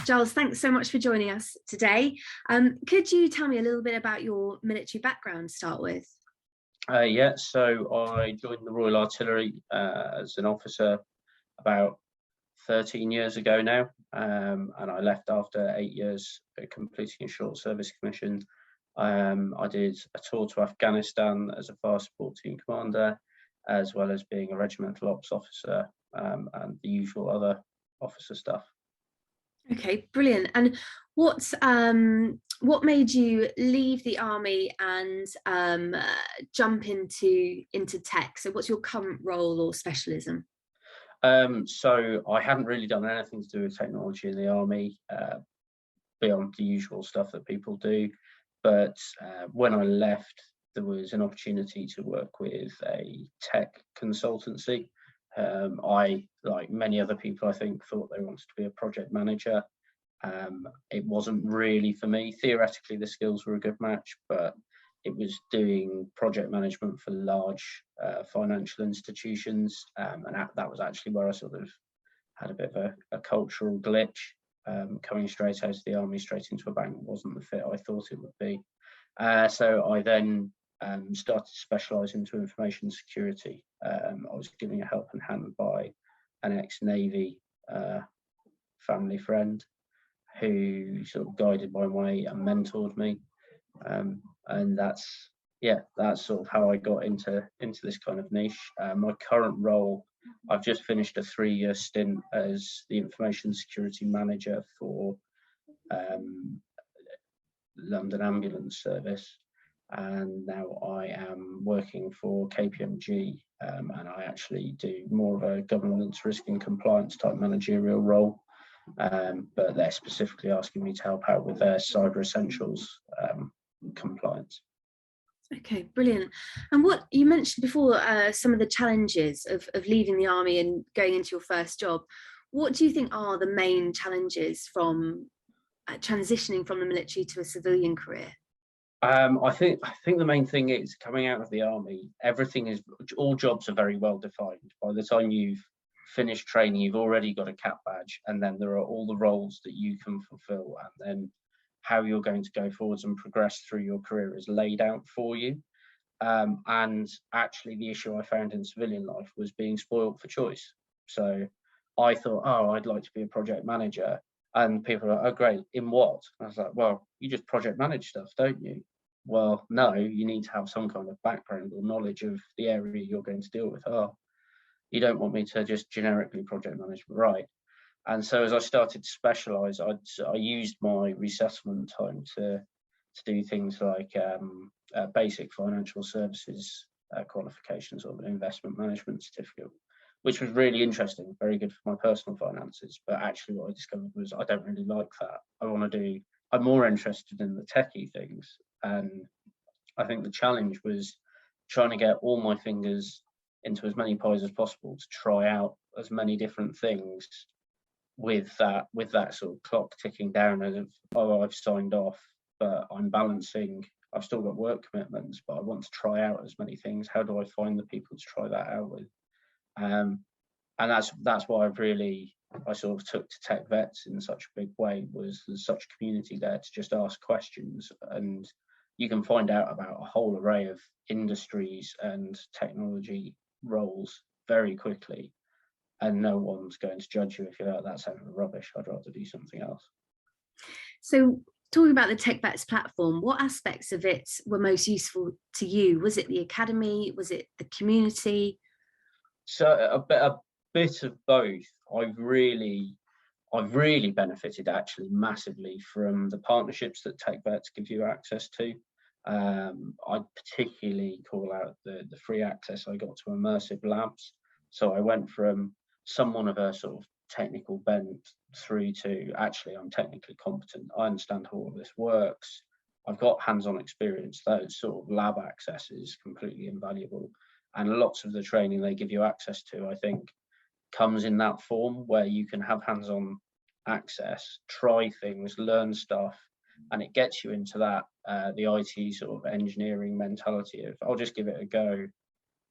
Giles, thanks so much for joining us today. Could you tell me a little bit about your military background to start with? Yeah, so I joined the Royal Artillery as an officer about 13 years ago now, and I left after 8 years completing a short service commission. I did a tour to Afghanistan as a fire support team commander, as well as being a regimental ops officer and the usual other officer stuff. Okay, brilliant. And what made you leave the army and jump into tech? So, what's your current role or specialism? So I hadn't really done anything to do with technology in the army, beyond the usual stuff that people do. But when I left, there was an opportunity to work with a tech consultancy. I, like many other people, I think, thought they wanted to be a project manager. It wasn't really for me. Theoretically, the skills were a good match, but it was doing project management for large financial institutions, and that was actually where I sort of had a bit of a cultural glitch. Coming straight out of the army, straight into a bank wasn't the fit I thought it would be. So I then started to specialise into information security. I was giving a helping hand by an ex-Navy family friend who sort of guided my way and mentored me. And that's sort of how I got into this kind of niche. My current role, I've just finished a 3-year stint as the information security manager for London Ambulance Service, and now I am working for KPMG, and I actually do more of a governance, risk and compliance type managerial role, but they're specifically asking me to help out with their cyber essentials compliance. Okay, brilliant. And what you mentioned before, some of the challenges of leaving the army and going into your first job. What do you think are the main challenges from transitioning from the military to a civilian career? I think the main thing is coming out of the army. All jobs are very well defined. By the time you've finished training, you've already got a cap badge, and then there are all the roles that you can fulfill, and then how you're going to go forwards and progress through your career is laid out for you. And actually, the issue I found in civilian life was being spoiled for choice. So I thought, oh, I'd like to be a project manager. And people are like, oh, great, in what? I was like, well, you just project manage stuff, don't you? Well, no, you need to have some kind of background or knowledge of the area you're going to deal with. Oh, you don't want me to just generically project manage, right? And so as I started to specialise, I used my resettlement time to do things like basic financial services qualifications, or an investment management certificate, which was really interesting, very good for my personal finances. But actually what I discovered was I don't really like that. I'm more interested in the techie things. And I think the challenge was trying to get all my fingers into as many pies as possible to try out as many different things with that sort of clock ticking down of, oh, I've signed off, but I'm balancing, I've still got work commitments, but I want to try out as many things. How do I find the people to try that out with? And that's why I sort of took to TechVets in such a big way, was there's such community there to just ask questions, and you can find out about a whole array of industries and technology roles very quickly, and no one's going to judge you if you're like, that sounds rubbish, I'd rather do something else. So, talking about the TechBats platform, what aspects of it were most useful to you? Was it the academy? Was it the community? So a bit of both. I've really benefited actually massively from the partnerships that TechVets give you access to. I particularly call out the free access I got to immersive labs. So I went from someone of a sort of technical bent through to actually I'm technically competent. I understand how all of this works. I've got hands-on experience. Those sort of lab access is completely invaluable. And lots of the training they give you access to, I think, comes in that form where you can have hands-on access, try things, learn stuff, and it gets you into that the IT sort of engineering mentality of I'll just give it a go,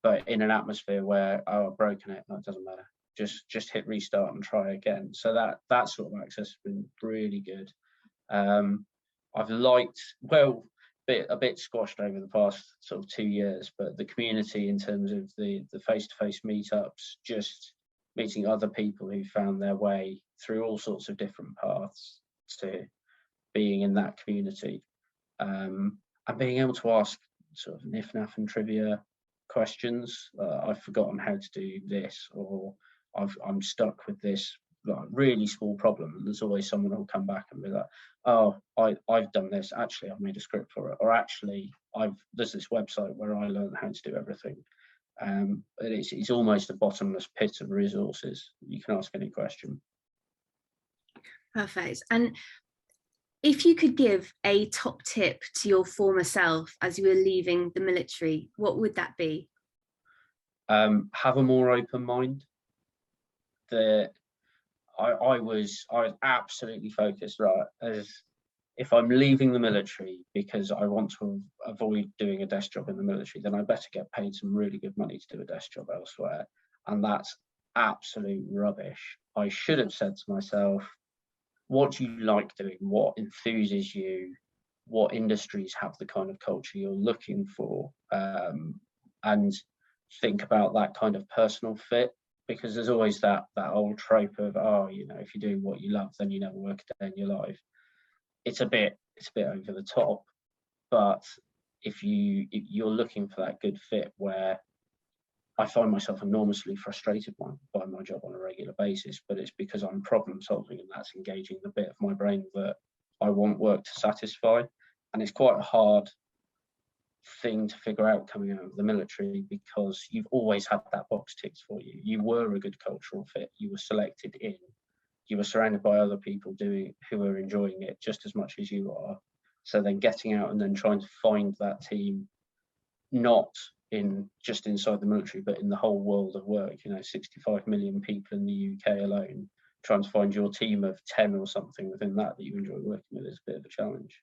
but in an atmosphere where, oh, I've broken it, that doesn't matter. just hit restart and try again. So that sort of access has been really good. I've liked, well, a bit squashed over the past sort of 2 years, but the community in terms of the face-to-face meetups, just meeting other people who found their way through all sorts of different paths to being in that community, and being able to ask sort of nif-naf and trivia questions. I've forgotten how to do this, or I'm stuck with this like really small problem, and there's always someone who'll come back and be like, oh, I've done this, actually I've made a script for it, or actually there's this website where I learned how to do everything. It's almost a bottomless pit of resources. You can ask any question. Perfect. And if you could give a top tip to your former self as you were leaving the military, what would that be? Have a more open mind. I was absolutely focused, right, as if I'm leaving the military because I want to avoid doing a desk job in the military, then I better get paid some really good money to do a desk job elsewhere. And that's absolute rubbish. I should have said to myself, what do you like doing? What enthuses you? What industries have the kind of culture you're looking for? And think about that kind of personal fit, because there's always that old trope of, oh, you know, if you're doing what you love, then you never work a day in your life. It's a bit over the top, but if you're looking for that good fit, where I find myself enormously frustrated by my job on a regular basis, but it's because I'm problem solving, and that's engaging the bit of my brain that I want work to satisfy. And it's quite a hard thing to figure out coming out of the military, because you've always had that box ticked for you. You were a good cultural fit, you were selected in, you were surrounded by other people who are enjoying it just as much as you are. So then getting out and then trying to find that team, not just inside the military, but in the whole world of work, 65 million people in the UK alone, trying to find your team of 10 or something within that you enjoy working with is a bit of a challenge.